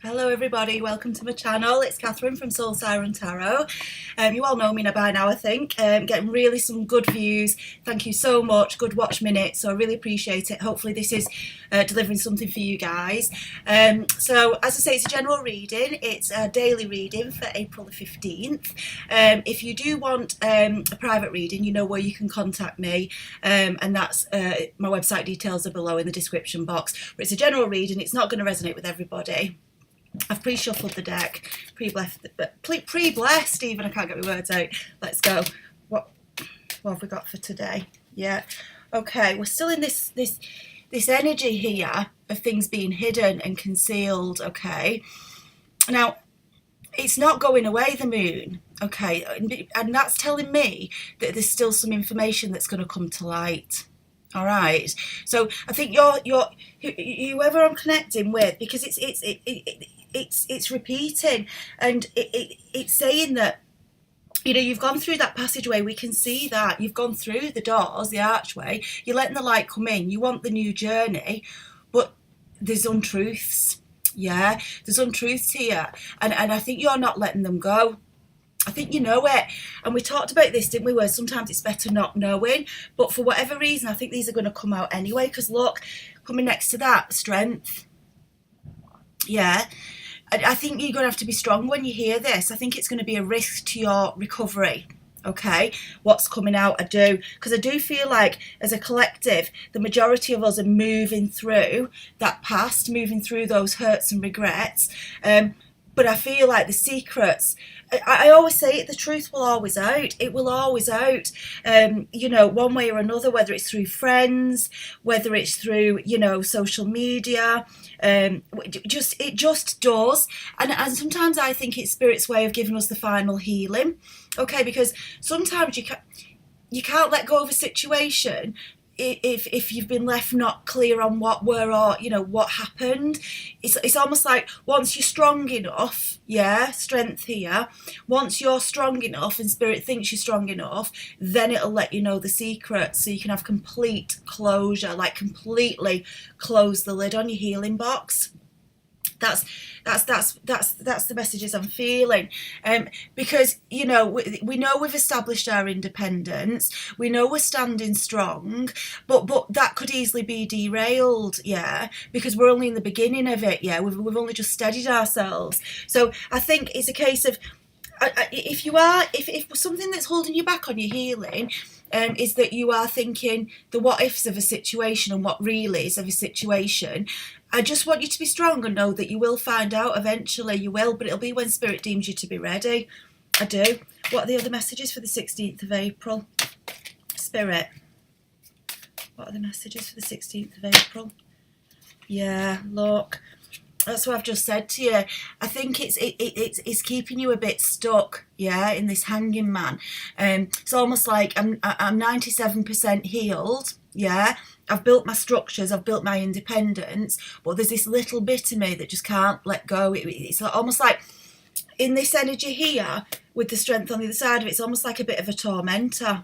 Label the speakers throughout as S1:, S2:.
S1: Hello everybody, welcome to my channel. It's Catherine from Soul Siren Tarot. You all know me by now, I think. Getting really some good views. Thank you so much. Good watch minutes, so I really appreciate it. Hopefully this is delivering something for you guys. So as I say, it's a general reading. It's a daily reading for April the 15th. If you do want a private reading, you know where you can contact me, and that's my website details are below in the description box. But it's a general reading. It's not going to resonate with everybody. I've pre-shuffled the deck, pre-blessed even, I can't get my words out. Let's go. What have we got for today? Yeah. Okay, we're still in this energy here of things being hidden and concealed, okay? Now, it's not going away, the moon, okay? And that's telling me that there's still some information that's going to come to light. All right. So I think you're whoever I'm connecting with, because it's repeating, and it's saying that, you know, you've gone through that passageway. We can see that you've gone through the doors, the archway. You're letting the light come in. You want the new journey, but there's untruths. Yeah, there's untruths here, and I think you're not letting them go. I think you know it, and we talked about this, didn't we, where sometimes it's better not knowing, but for whatever reason I think these are going to come out anyway, because look, coming next to that, strength. Yeah, I think you're going to have to be strong when you hear this. I think it's going to be a risk to your recovery. Okay, what's coming out, I do, because I do feel like as a collective the majority of us are moving through that past, moving through those hurts and regrets, but I feel like the secrets, I always say it, the truth will always out. It will always out, you know, one way or another, whether it's through friends, whether it's through, you know, social media. It just does. And sometimes I think it's Spirit's way of giving us the final healing. Okay, because sometimes you can't let go of a situation if you've been left not clear on what what happened. It's almost like once you're strong enough, yeah, strength here, once you're strong enough and Spirit thinks you're strong enough, then it'll let you know the secret, so you can have complete closure, like completely close the lid on your healing box. That's the messages I'm feeling, because, you know, we know we've established our independence, we know we're standing strong, but that could easily be derailed, yeah, because we're only in the beginning of it, yeah, we've only just steadied ourselves. So I think it's a case of, if something that's holding you back on your healing, is that you are thinking the what ifs of a situation and what reallys of a situation. I just want you to be strong and know that you will find out eventually. You will, but it'll be when Spirit deems you to be ready. I do. What are the other messages for the 16th of April? Spirit. What are the messages for the 16th of April? Yeah, look. That's what I've just said to you. I think it's keeping you a bit stuck, yeah, in this hanging man. It's almost like I'm 97% healed, yeah. I've built my structures, I've built my independence, but there's this little bit of me that just can't let go. It's almost like in this energy here, with the strength on the other side of it, it's almost like a bit of a tormentor.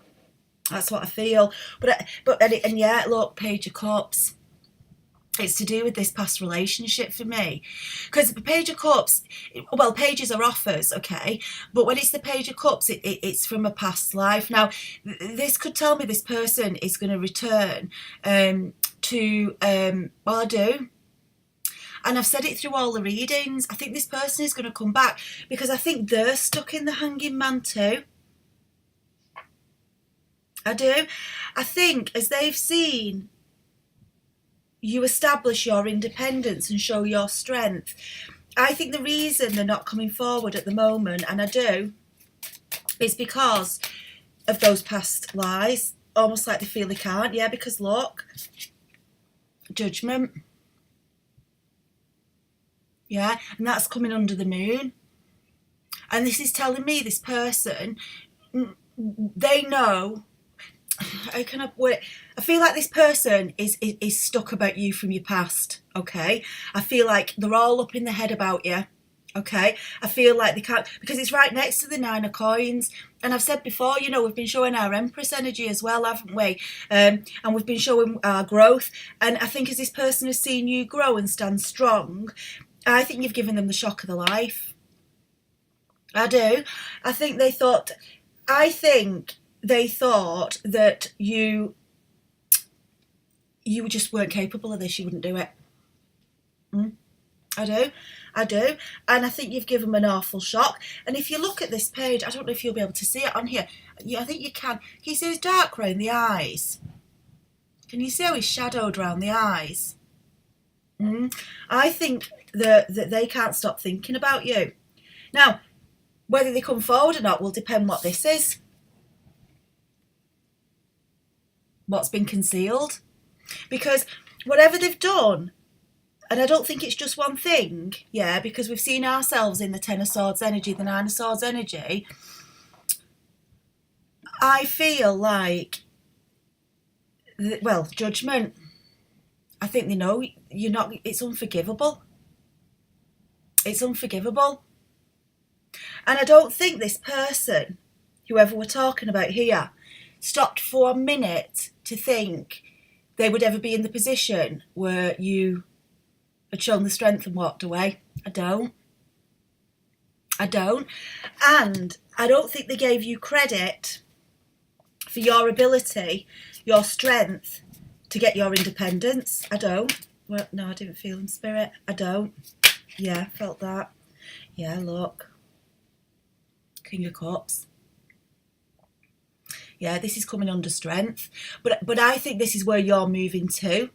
S1: That's what I feel. But yeah, look, Page of Cups. It's to do with this past relationship for me, because the Page of Cups, well, pages are offers, okay, but when it's the Page of Cups, it's from a past life. Now, this could tell me this person is going to return well, I do, and I've said it through all the readings, I think this person is going to come back, because I think they're stuck in the hanging man too. I do. I think as they've seen you establish your independence and show your strength, I think the reason they're not coming forward at the moment, and I do, is because of those past lies. Almost like they feel they can't, yeah, because look, Judgment, yeah, and that's coming under the moon, and this is telling me this person, they know. I feel like this person is stuck about you from your past, okay? I feel like they're all up in the head about you, okay? I feel like they can't, because it's right next to the Nine of Coins, and I've said before, you know, we've been showing our Empress energy as well, haven't we? And we've been showing our growth, and I think as this person has seen you grow and stand strong, I think you've given them the shock of their life. I do. I think they thought that you just weren't capable of this. You wouldn't do it. I do. And I think you've given them an awful shock. And if you look at this page, I don't know if you'll be able to see it on here. Yeah, I think you can. Can you see his dark around the eyes? Can you see how he's shadowed around the eyes? I think that they can't stop thinking about you. Now, whether they come forward or not will depend what this is. What's been concealed. Because whatever they've done, and I don't think it's just one thing, yeah, because we've seen ourselves in the Ten of Swords energy, the Nine of Swords energy. I feel like, judgment. I think they know you're not, it's unforgivable. It's unforgivable. And I don't think this person, whoever we're talking about here, stopped for a minute to think they would ever be in the position where you had shown the strength and walked away. I don't. And I don't think they gave you credit for your ability, your strength to get your independence. I don't. Well, no, I didn't feel in spirit. I don't. Yeah, felt that. Yeah, look. King of Cups. Yeah, this is coming under strength. But I think this is where you're moving to.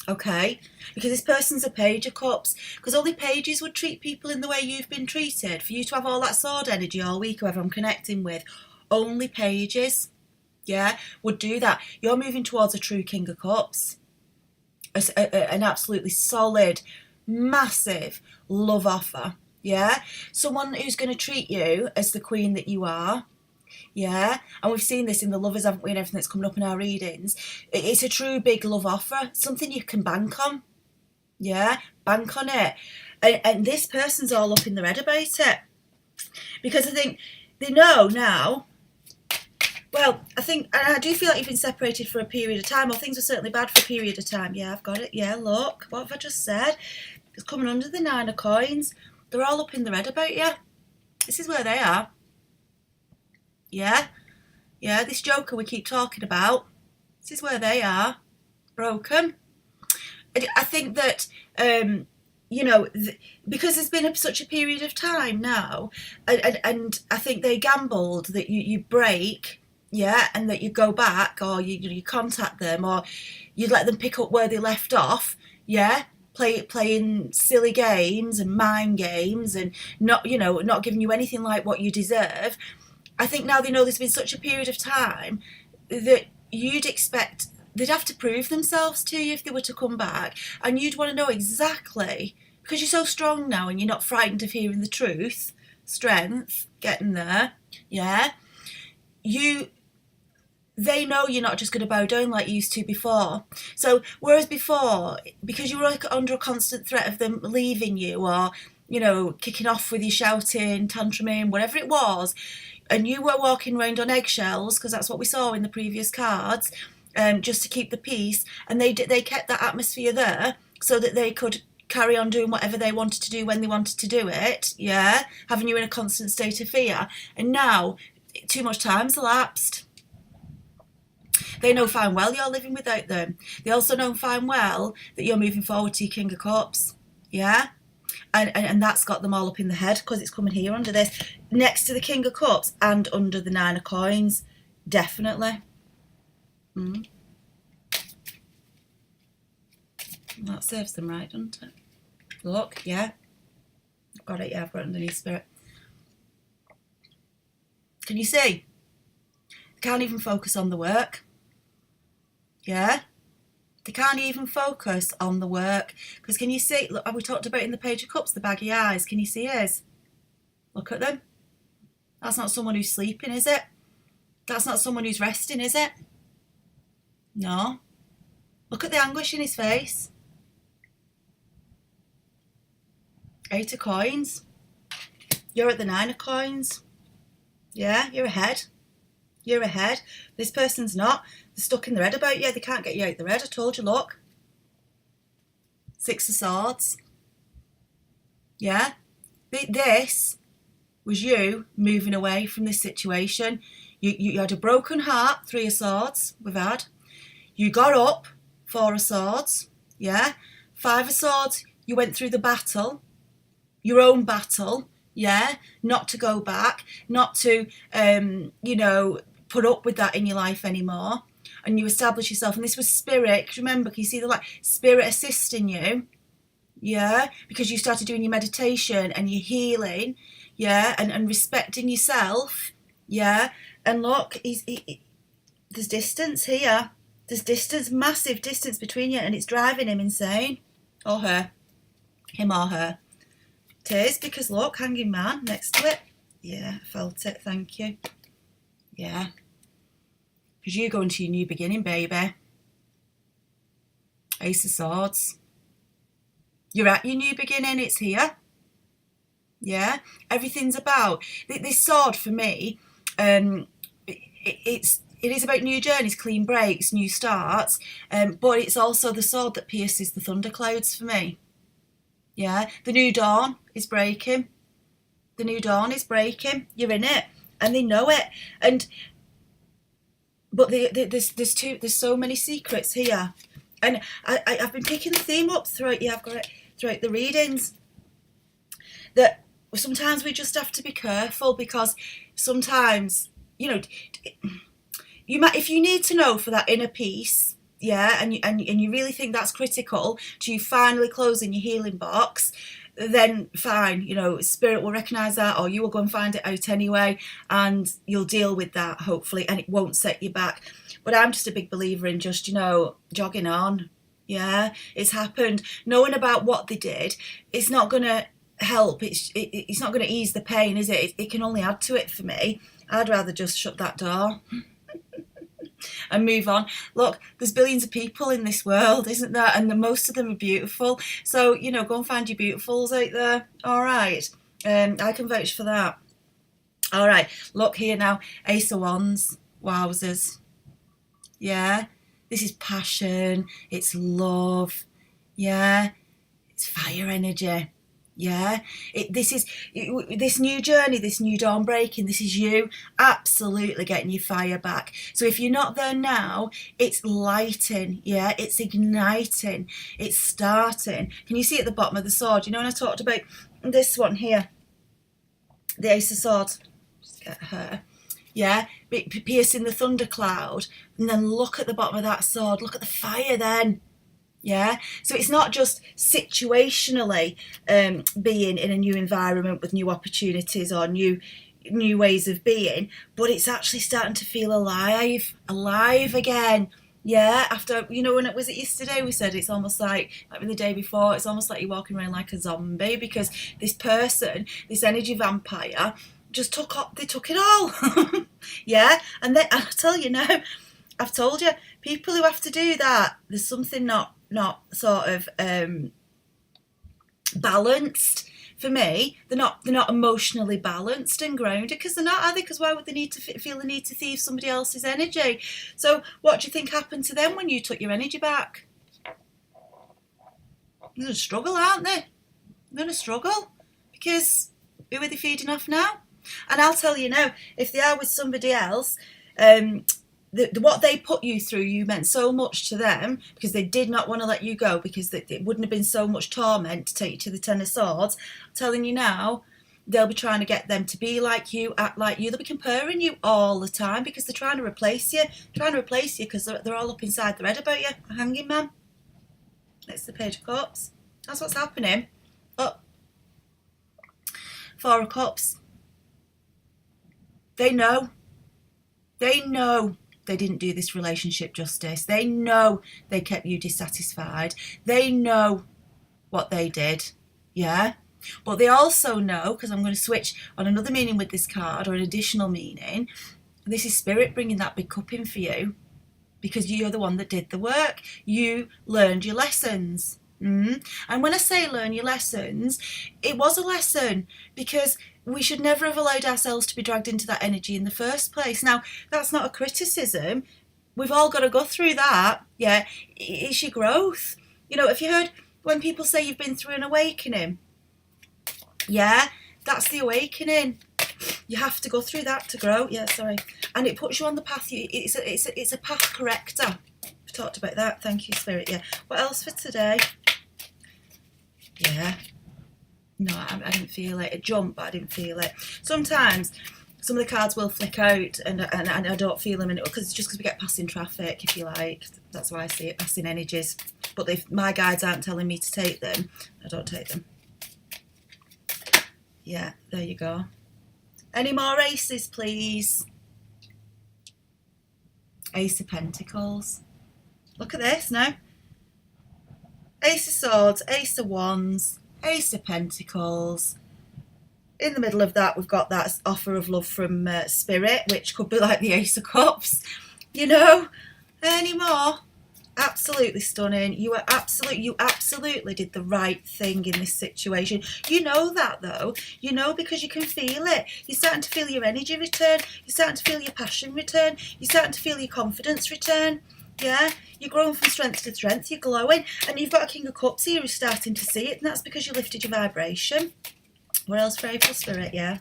S1: Okay, because this person's a Page of Cups, because only pages would treat people in the way you've been treated. For you to have all that sword energy all week, whoever I'm connecting with, only pages, yeah, would do that. You're moving towards a true King of Cups, an absolutely solid, massive love offer, yeah, someone who's going to treat you as the queen that you are. Yeah, and we've seen this in the lovers, haven't we, and everything that's coming up in our readings. It's a true big love offer, something you can bank on. Yeah, bank on it. And this person's all up in the red about it. Because I think they know now, well, and I do feel like you've been separated for a period of time, or things were certainly bad for a period of time. Yeah, I've got it. Yeah, look, what have I just said? It's coming under the Nine of Coins. They're all up in the red about you. This is where they are. Yeah, this Joker we keep talking about, this is where they are, broken. I think that, because there's been such a period of time now, and I think they gambled that you break, yeah, and that you go back, or you contact them, or you'd let them pick up where they left off, yeah, playing silly games and mind games, and not giving you anything like what you deserve. I think now they know there's been such a period of time that you'd expect they'd have to prove themselves to you if they were to come back, and you'd want to know exactly, because you're so strong now and you're not frightened of hearing the truth, strength, getting there, yeah, they know you're not just going to bow down like you used to before. So whereas before, because you were under a constant threat of them leaving you, or kicking off with you, shouting, tantruming, whatever it was, and you were walking around on eggshells, because that's what we saw in the previous cards, just to keep the peace, and they kept that atmosphere there so that they could carry on doing whatever they wanted to do when they wanted to do it, yeah, having you in a constant state of fear. And now, too much time's elapsed. They know fine well you're living without them. They also know fine well that you're moving forward to your King of Cups, yeah? And that's got them all up in the head, because it's coming here under this, next to the King of Cups and under the Nine of Coins, definitely. That serves them right, doesn't it? Look, yeah, I've got it. Yeah, I've got it underneath spirit. Can you see? They can't even focus on the work. Yeah. They can't even focus on the work. Because can you see, look, we talked about in the Page of Cups, the baggy eyes. Can you see his? Look at them. That's not someone who's sleeping, is it? That's not someone who's resting, is it? No. Look at the anguish in his face. 8 of Coins. You're at the 9 of Coins. Yeah, you're ahead. You're ahead. This person's not. They're stuck in the red about you. They can't get you out the red. I told you, look. 6 of Swords. Yeah, this was you moving away from this situation. You had a broken heart, 3 of Swords we've had. You got up, 4 of Swords, yeah. 5 of Swords, you went through the battle, your own battle, yeah. Not to go back, not to, put up with that in your life anymore. And you establish yourself. And this was spirit. Remember, can you see the light? Spirit assisting you, yeah, because you started doing your meditation and your healing, yeah, and respecting yourself, yeah. And look, there's distance here. There's distance, massive distance between you, and it's driving him insane. Or her. Him or her. It is, because look, Hanging Man next to it. Yeah, I felt it, thank you. Yeah. Because you're going to your new beginning, baby. Ace of Swords. You're at your new beginning, it's here. Yeah, everything's about this sword for me. It is about new journeys, clean breaks, new starts, but it's also the sword that pierces the thunderclouds for me. Yeah, the new dawn is breaking. The new dawn is breaking. You're in it, and they know it. But there's so many secrets here, and I've been picking the theme up throughout. Yeah, I've got it throughout the readings. That sometimes we just have to be careful, because sometimes, you might, if you need to know for that inner peace, yeah, and you really think that's critical to you finally closing your healing box, then fine, spirit will recognise that, or you will go and find it out anyway, and you'll deal with that, hopefully, and it won't set you back. But I'm just a big believer in just, jogging on. Yeah, it's happened. Knowing about what they did, it's not going to help. It's not going to ease the pain, is it? It can only add to it for me. I'd rather just shut that door and move on. Look, there's billions of people in this world, isn't there? And most of them are beautiful. So, go and find your beautifuls out there. All right. I can vouch for that. All right. Look here now. Ace of Wands. Wowzers. Yeah. This is passion. It's love. Yeah. It's fire energy. Yeah, this is this new journey, this new dawn breaking. This is you absolutely getting your fire back. So if you're not there now, it's lighting. Yeah, it's igniting. It's starting. Can you see at the bottom of the sword? When I talked about this one here, the Ace of Swords. Just get her. Yeah, piercing the thundercloud, and then look at the bottom of that sword. Look at the fire then. Yeah, so it's not just situationally being in a new environment with new opportunities or new ways of being, but it's actually starting to feel alive again. Yeah, after, when it was yesterday, we said it's almost like the day before, it's almost like you're walking around like a zombie, because this person, this energy vampire, just took it all. Yeah, and then I'll tell you now, I've told you, people who have to do that, there's something not sort of balanced. For me, they're not emotionally balanced and grounded, because they're not, are they? Because why would they need to feel the need to thieve somebody else's energy? So what do you think happened to them when you took your energy back? They're going to struggle, aren't they? They're going to struggle, because who are they feeding off now? And I'll tell you now, if they are with somebody else, what they put you through, you meant so much to them, because they did not want to let you go, because it wouldn't have been so much torment to take you to the Ten of Swords. I'm telling you now, they'll be trying to get them to be like you, act like you. They'll be comparing you all the time, because they're trying to replace you, because they're all up inside their head about you. A Hanging Man. It's the Page of Cups. That's what's happening. Oh, 4 of Cups. They know they didn't do this relationship justice. They know they kept you dissatisfied. They know what they did. Yeah. But they also know, because I'm going to switch on another meaning with this card, or an additional meaning, this is spirit bringing that big cup in for you, because you're the one that did the work. You learned your lessons. And when I say learn your lessons, it was a lesson, because we should never have allowed ourselves to be dragged into that energy in the first place. Now, that's not a criticism. We've all got to go through that. Yeah, it's your growth. Have you heard when people say you've been through an awakening? Yeah, that's the awakening. You have to go through that to grow. Yeah, sorry. And it puts you on the path. It's a path corrector. We've talked about that. Thank you, Spirit. Yeah. What else for today? Yeah. No, I didn't feel it. It jumped, but I didn't feel it. Sometimes some of the cards will flick out and I don't feel them because we get passing traffic, if you like. That's why I see it, passing energies. But if my guides aren't telling me to take them, I don't take them. Yeah, there you go. Any more aces, please? Ace of Pentacles. Look at this now. Ace of Swords, Ace of Wands, Ace of Pentacles. In the middle of that, we've got that offer of love from Spirit, which could be like the Ace of Cups. You know, any more? Absolutely stunning. You absolutely did the right thing in this situation. You know that though. You know, because you can feel it. You're starting to feel your energy return. You're starting to feel your passion return. You're starting to feel your confidence return. Yeah, you're growing from strength to strength. You're glowing, and you've got a King of Cups here who's starting to see it, and that's because you lifted your vibration. What else for April, Spirit? Yeah.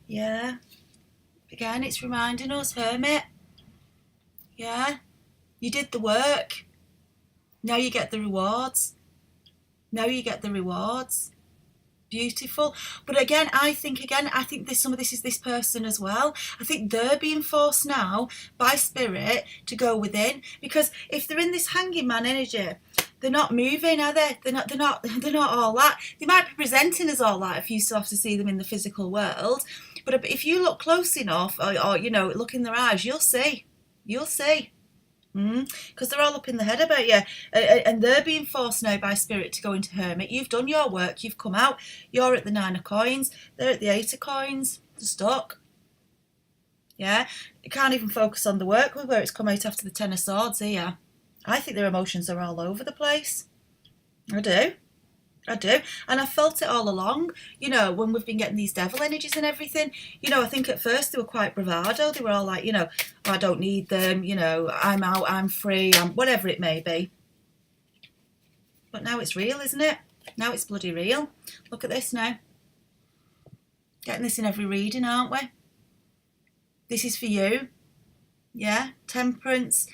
S1: Yeah. Again, it's reminding us, Hermit. Yeah. You did the work. Now you get the rewards. Now you get the rewards. Beautiful. But again, I think some of this is this person as well. I think they're being forced now by Spirit to go within, because if they're in this hanging man energy, they're not moving, are they? They're not all that. They might be presenting as all that if you still have to see them in the physical world. But if you look close enough, or you know, look in their eyes, you'll see. Because they're all up in the head about you, and they're being forced now by Spirit to go into Hermit. You've done your work, you've come out, you're at the 9 of coins, they're at the 8 of coins, they're stuck. Yeah, you can't even focus on the work where it's come out after the 10 of swords here. I think their emotions are all over the place. I do. And I felt it all along, you know, when we've been getting these devil energies and everything. You know, I think at first they were quite bravado. They were all like, you know, oh, I don't need them, you know, I'm out, I'm free, whatever it may be. But now it's real, isn't it? Now it's bloody real. Look at this now. Getting this in every reading, aren't we? This is for you. Yeah, Temperance,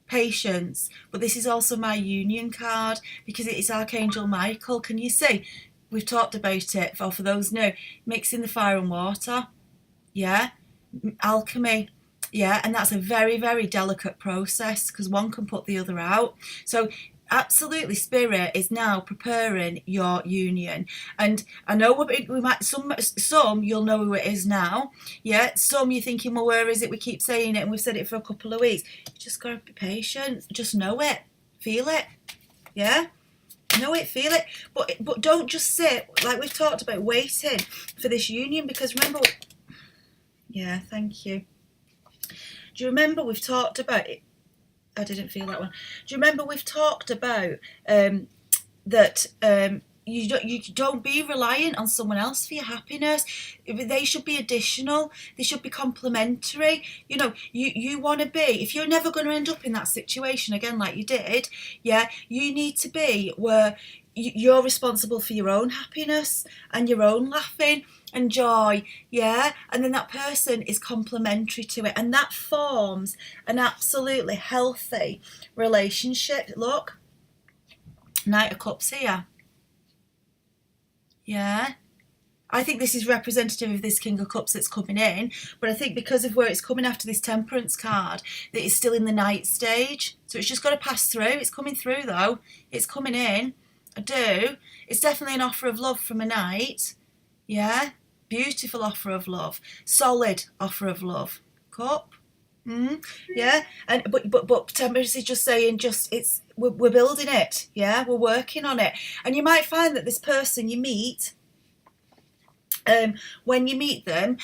S1: Patience, but this is also my union card because it is Archangel Michael. Can you see? We've talked about it. For those new, mixing the fire and water. Yeah, alchemy. Yeah, and that's a very, very delicate process because one can put the other out. So absolutely, Spirit is now preparing your union, and I know we might some you'll know who it is now. Yeah, some you're thinking, well, where is it? We keep saying it, and we've said it for a couple of weeks. You just gotta be patient. Just know it, feel it. Yeah, know it, feel it. But don't just sit like we've talked about, waiting for this union, because remember. Yeah, thank you. Do you remember we've talked about it? I didn't feel that one. Do you remember we've talked about that you don't be reliant on someone else for your happiness. They should be additional. They should be complementary. You know, you want to be, if you're never going to end up in that situation again like you did, yeah, you need to be where you're responsible for your own happiness and your own laughing and joy, yeah, and then that person is complementary to it, and that forms an absolutely healthy relationship. Look, Knight of Cups here. Yeah, I think this is representative of this King of Cups that's coming in, but I think because of where it's coming after this Temperance card, that it's still in the Knight stage, so it's just got to pass through. It's coming through though, it's coming in. I do. It's definitely an offer of love from a Knight. Yeah, beautiful offer of love, solid offer of love. Cup. Yeah, and but Temperance is just saying, we're building it. Yeah, we're working on it, and you might find that this person you meet, when you meet them,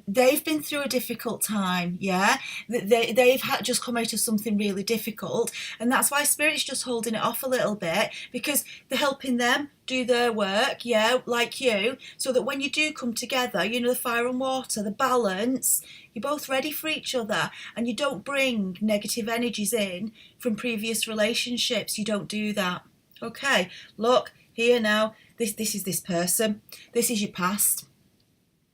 S1: they've been through a difficult time. Yeah, they've just come out of something really difficult, and that's why Spirit's just holding it off a little bit, because they're helping them do their work, yeah, like you, so that when you do come together, you know, the fire and water, the balance, you're both ready for each other, and you don't bring negative energies in from previous relationships. You don't do that. Okay, look here now. This is this person. This is your past.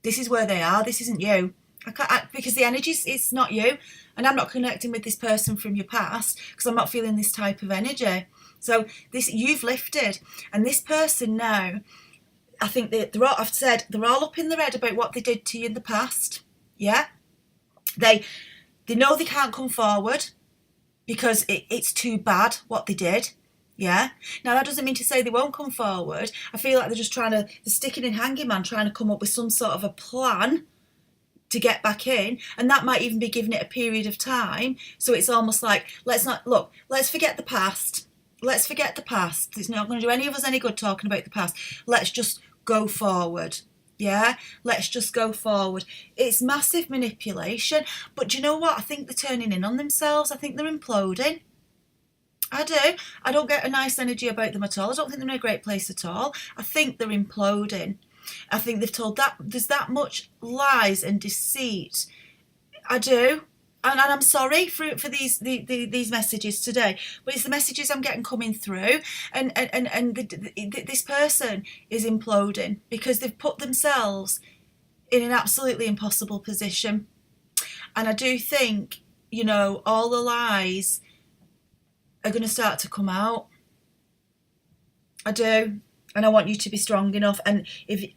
S1: This is where they are. This isn't you. Because the energy, it's not you. And I'm not connecting with this person from your past because I'm not feeling this type of energy. So you've lifted. And this person now, I think I've said they're all up in their head about what they did to you in the past. Yeah? They know they can't come forward because it's too bad what they did. Yeah. Now that doesn't mean to say they won't come forward. I feel like they're sticking in hanging man, trying to come up with some sort of a plan to get back in, and that might even be giving it a period of time. So it's almost like, let's forget the past. Let's forget the past. It's not going to do any of us any good talking about the past. Let's just go forward. Yeah, let's just go forward. It's massive manipulation, but do you know what? I think they're turning in on themselves. I think they're imploding. I do. I don't get a nice energy about them at all. I don't think they're in a great place at all. I think they're imploding. I think they've told that there's that much lies and deceit. I do. And I'm sorry for these messages today, but it's the messages I'm getting coming through, and this person is imploding because they've put themselves in an absolutely impossible position. And I do think, all the lies are going to start to come out. I do. And I want you to be strong enough. And it's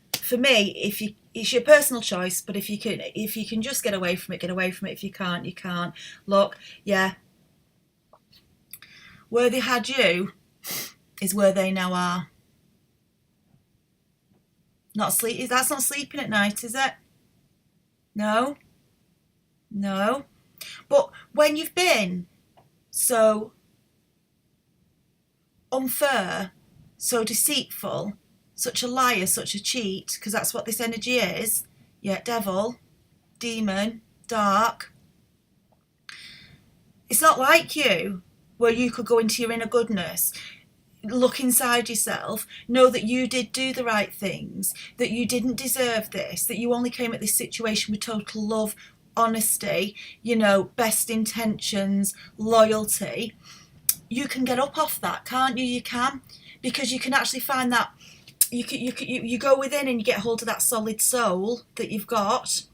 S1: your personal choice, but if you can just get away from it, get away from it. If you can't, you can't. Look, yeah. Where they had you is where they now are. That's not sleeping at night, is it? No. But when you've been so unfair, so deceitful, such a liar, such a cheat, because that's what this energy is. Yeah, devil, demon, dark. It's not like you, where you could go into your inner goodness, look inside yourself, know that you did do the right things, that you didn't deserve this, that you only came at this situation with total love, honesty, best intentions, loyalty. You can get up off that, can't you? You can, because you can actually find that you go within and you get hold of that solid soul that you've got,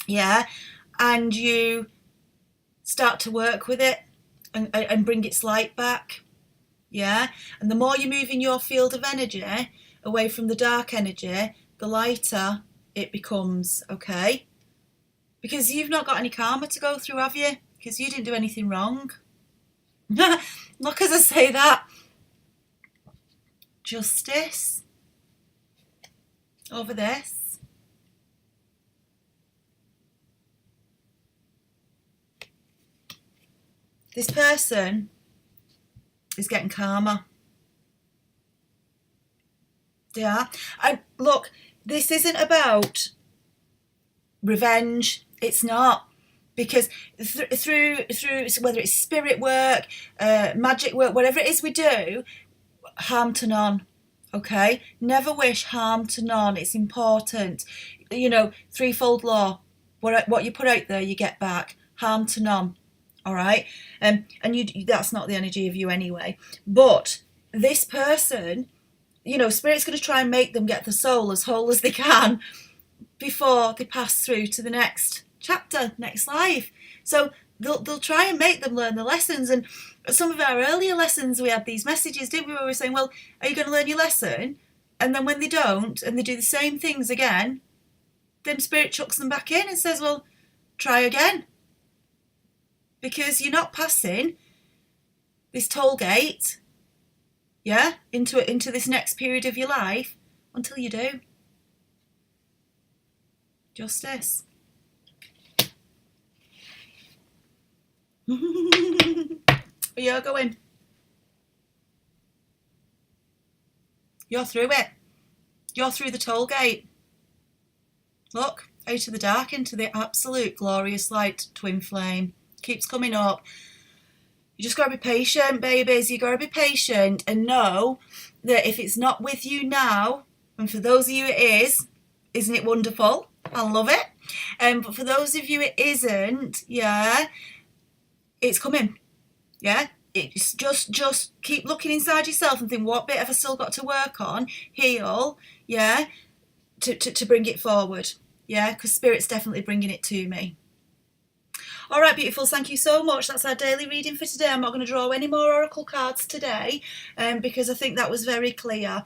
S1: yeah, and you start to work with it and bring its light back, yeah. And the more you move in your field of energy away from the dark energy, the lighter it becomes, okay? Because you've not got any karma to go through, have you? Because you didn't do anything wrong. Look, as I say that, justice over this. This person is getting karma. Yeah. And look, this isn't about revenge. It's not. Because through whether it's spirit work, magic work, whatever it is we do, harm to none, okay? Never wish harm to none. It's important. Threefold law. What you put out there, you get back. Harm to none, all right? And that's not the energy of you anyway. But this person, Spirit's going to try and make them get the soul as whole as they can before they pass through to the next chapter, next life. So they'll try and make them learn the lessons. And some of our earlier lessons, we had these messages, didn't we, where we were saying, well, are you going to learn your lesson? And then when they don't, and they do the same things again, then Spirit chucks them back in and says, well, try again. Because you're not passing this toll gate, yeah, into this next period of your life until you do. Justice. You're going. You're through it. You're through the toll gate. Look, out of the dark into the absolute glorious light, twin flame. Keeps coming up. You just got to be patient, babies. You got to be patient and know that if it's not with you now, and for those of you it is, isn't it wonderful? I love it. But for those of you it isn't, yeah, it's coming. Yeah, it's just keep looking inside yourself and think, what bit have I still got to work on, heal, yeah, to bring it forward, yeah, because Spirit's definitely bringing it to me. All right, beautiful. Thank you so much. That's our daily reading for today. I'm not going to draw any more oracle cards today because I think that was very clear.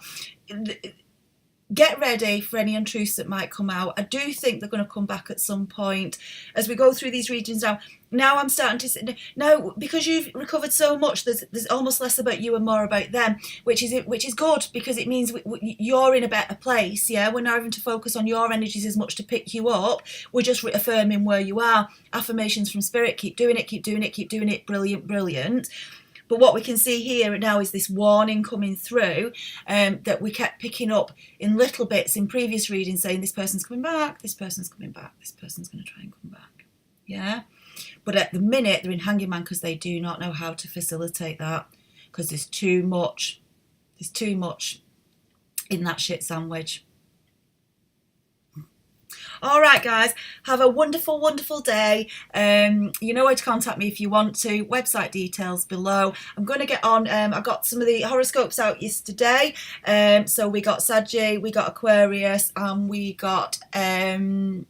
S1: Get ready for any untruths that might come out. I do think they're going to come back at some point as we go through these readings now. Now I'm starting to say, now because you've recovered so much, there's almost less about you and more about them, which is good, because it means you're in a better place. Yeah, we're not having to focus on your energies as much to pick you up. We're just reaffirming where you are. Affirmations from Spirit: keep doing it, keep doing it, keep doing it. Brilliant, brilliant. But what we can see here now is this warning coming through that we kept picking up in little bits in previous readings, saying this person's coming back, this person's coming back, this person's going to try and come back. Yeah. But at the minute, they're in Hanging Man because they do not know how to facilitate that, because there's too much. There's too much in that shit sandwich. All right, guys, have a wonderful, wonderful day. You know where to contact me if you want to. Website details below. I'm going to get on. I got some of the horoscopes out yesterday. So we got Sagittarius, we got Aquarius, and we got Capricorn.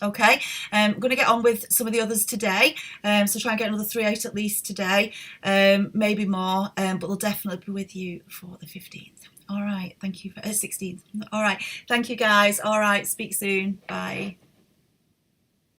S1: Okay, I'm going to get on with some of the others today. So try and get another 3 out at least today. Maybe more, but they'll definitely be with you for the 15th. All right, thank you for 16th. All right, thank you guys. All right, speak soon. Bye.